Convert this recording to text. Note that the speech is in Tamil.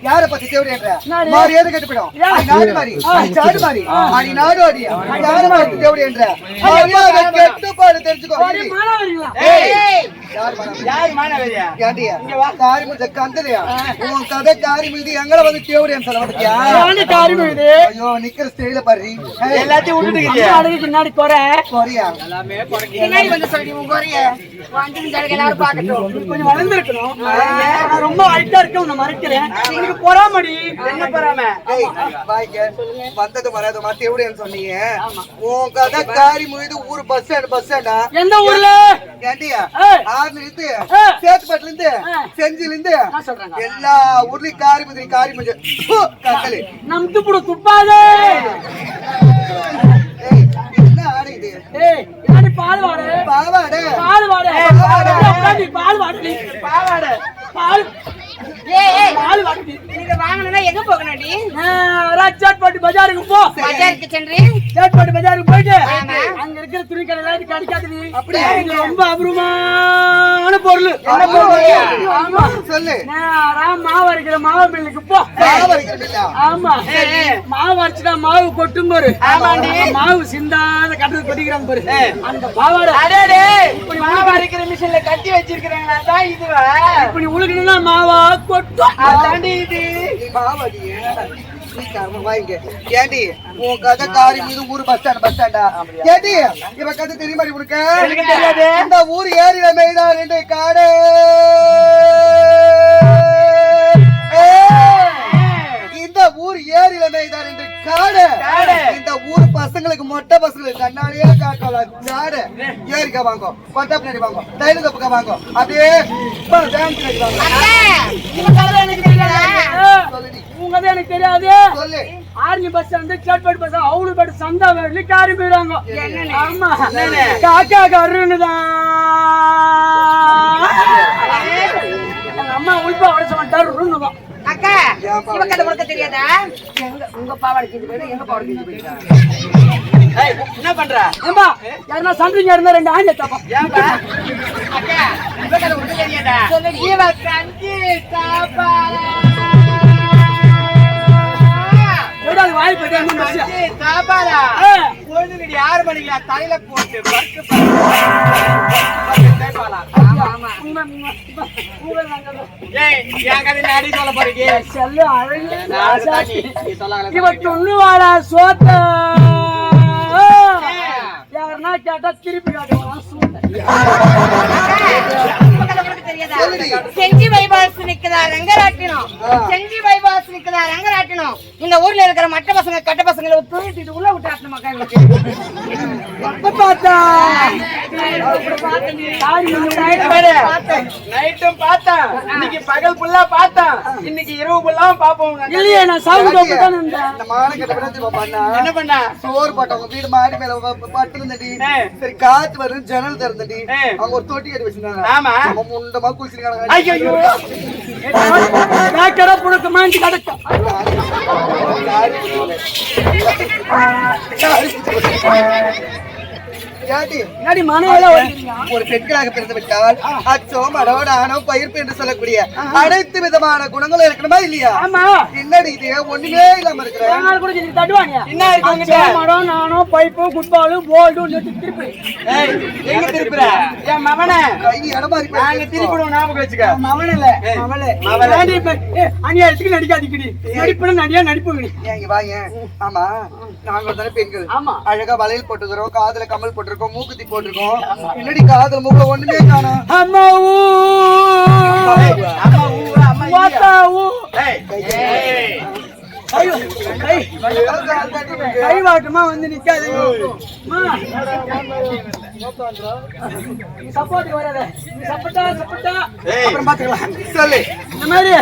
யார பத்தி தேவடின்ற மரியாதை கெட்டு போயிடும். நாடு மாறி சாடு மாறி அடி நாடு அடி யார பத்தி தேவடின்ற மரியாதை கெட்டு போயிடு தெரிஞ்சுக்கோ. யார் மானவரியா ஏண்டியா காரி முத கந்தலையா உன் கதை காரி முதி எங்கல வந்து தேவடின்னு சொல்ல மாட்டியா? யானி காரி முதி ஐயோ நிக்கிற ஸ்டைல பாரு எல்லாத்தையும் விட்டுட்டீங்க. அடக்கு பின்னாடி கோரியா எல்லாமே குறைக்கு பின்னாடி வந்து சொல்லி உன் கோரிய வந்து ஜடக எல்லாரும் பார்க்கட்டும். கொஞ்சம் வளர்ந்திருக்கணும். நான் ரொம்ப ஹைட்டா இருக்கேன் உன்னை மறைக்கிறேன். நீங்க பொறாமடி என்ன பொறாம? பாய்க்க வந்தது மரியாதை மாத்தி தேவடின்னு சொன்னீங்க. உன் கதை காரி முதி ஊர் பஸ் ஸ்டாண்டா எந்த ஊர்ல? ஏண்டியா ஆர்னிலிருந்து சேத்துப்பட்டுல இருந்து செஞ்சில இருந்து எல்லா ஊர்லயும் காரி முதி கந்தலி நம் துப்புடு துப்பாதே. என்ன ஆடு இது? என்னடி பால்வாடு பாவாடை பால்வாடு பால்வாடு பால்வாடு பால்வாடு பால் பால்வாடு. நீங்க வாங்கணும்னா எங்க போகணும்டி? ராஜாட்பாட்டி பஜாருக்கு போ. பஜாருக்கு சென்று ராஜாட்பாட்டி பஜாருக்கு போயிட்டு அங்க இருக்கிற துணி கடை எல்லாத்தையும் கிடைக்காது. அப்படியே ரொம்ப அபூர்வமான பொருள். ஆமா சொல்லு. மாவு அரைக்கிற மாவு மில்லுக்கு போ. ஆமா மாவு அரைச்சுட்டா மாவு கொட்டும் பாரு. மாவு சிந்தாத கட்டது கொட்டிக்கிறாங்க பாரு. அந்த பாவாடை மாவு அரைக்கிற மிஷின்ல கட்டி வச்சிருக்காங்களா தான் இதுவா? இப்படி உழுக்கணும்னா மாவா கொட்டும். அதாண்டி இது பாவாடியே ஏண்டி உன் கதை காரி மீது ஊர் பஸ் ஸ்டாண்டா? ஏண்டி இவ கதை தெரியுமா உனக்கு? தெரியாது. இந்த ஊர் ஏரியில மேய்தான் ரெண்டு காடு. இந்த ஊர் ஏரியில மேய்தான் ரெண்டு காடு. இந்த ஊர் பசங்களுக்கு மொட்டை பசங்களுக்கு கண்ணாடியே காட்டலாம். காடு ஏரிக்கா வாங்க, கொட்டை பின்னாடி வாங்க, தைல தப்புக்கா வாங்க, அப்படியே உங்க எனக்கு தெரியாது. ஆர்மி பஸ் வந்து சேட்பாடு பஸ் அவ்வளவு பேர் சந்தா வேலி காரி போயிடுவாங்க. ஆமா காக்கா கருன்னுதான் அம்மா உள்பா உடச்ச மாட்டாரு. அக்கா இவ கதை உனக்கு தெரியாதா? உங்க பாவாடைக்கு இது போயிடு, எங்க பாவாடைக்கு இது போயிடுதா? என்ன பண்ற? ஏம்பா யாரா சண்டரிங்க இருந்தா ரெண்டு ஆஞ்ச தப்பா. ஏம்பா அக்கா இவ கதை உனக்கு தெரியாதா? இவ கஞ்சி சாப்பாடா எடாது வாய் போடா என்ன மச்சி சாப்பாடா பொண்ணுங்கடி 6 மணிக்கு தலையில போட்டு பர்க்கு கேப்பாளா. ஆமா ஏய் ஏன் கதை நாடி சொல்ல போறீங்க? செல்ல அழகு நீ சொல்லாங்களே. இவ துண்ணுவாடா சோத்த யாரனா கேட்டா திருப்பி காட்டுவான் சூட்ட. செஞ்சி பைபாஸ் நிக்குதா ரங்கராட்டினம், செஞ்சி பைபாஸ் நிக்குதா ரங்கராட்டினம். இந்த ஊர்ல இருக்கிற மட்ட பசங்க கட்ட பசங்களை தூக்கிட்டு உள்ள விட்டாட்டணும் மக்களுக்கு. பார்த்தா நைட்டும் பார்த்தேன், இன்னைக்கு பகல் ஃபுல்லா பார்த்தேன், இன்னைக்கு இரவு ஃபுல்லா பாப்போம். இல்லையே நான் சாவு தான் இருந்தேன். இந்த மானக்கட்ட பிறந்து பண்ணா என்ன பண்ணா? சோறு போட்டவங்க வீடு மாடி மேல பட்டுருந்தடி. சரி காத்து வருது ஜன்னல் திறந்தடி. அவங்க ஒரு தொட்டி கட்டி வச்சிருந்தாங்க. ஆமா முண்டமா குளிச்சிருக்காங்க. ஐயோ நாக்கற புடுக்கு மாஞ்சி கடக்க நடி மனையில ஒரு பெண்களாக பிறந்து விட்டால் அச்சோ மடோட ஆனோ பயிர்ப்பு என்று சொல்லக்கூடிய அனைத்து விதமான குணங்களும் இருக்கணுமா இல்லையா? ஆமா என்னடி இது ஒண்ணுமே இல்லாம இருக்கிற கூட தட்டுவாங்க. என்ன இருக்கு? மடம் நானோ பைப்பு குட்பாலு போல்டு திருப்பி எங்க திருப்புற? என் மவனே கை இடமாறி நாங்க திருப்பிடுவோம், ஞாபகம் வச்சுக்க. மவன் இல்ல மவளே அநியாயத்துக்கு நடிக்காதிக்கடி. நடிப்புல நடியா நடிப்புங்கடி. ஏங்க வாங்க. ஆமா நாங்க தானே பெண்கள். ஆமா அழகா வளையல் போட்டுக்கிறோம், காதுல கமல் போட்டிருக்கோம், மூக்குத்தி போட்டிருக்கோம். என்னடி காதல் மூக்குல ஒண்ணுமே காணோம். அம்மா ஊ அம்மா ஊ அம்மா வாத்தா ஊ கை வாட்டுமா வந்து நிக்காது. சப்போர்ட் வராத. சப்போட்டா அப்புறம் பாத்துக்கலாம். சொல்லு இந்த மாதிரி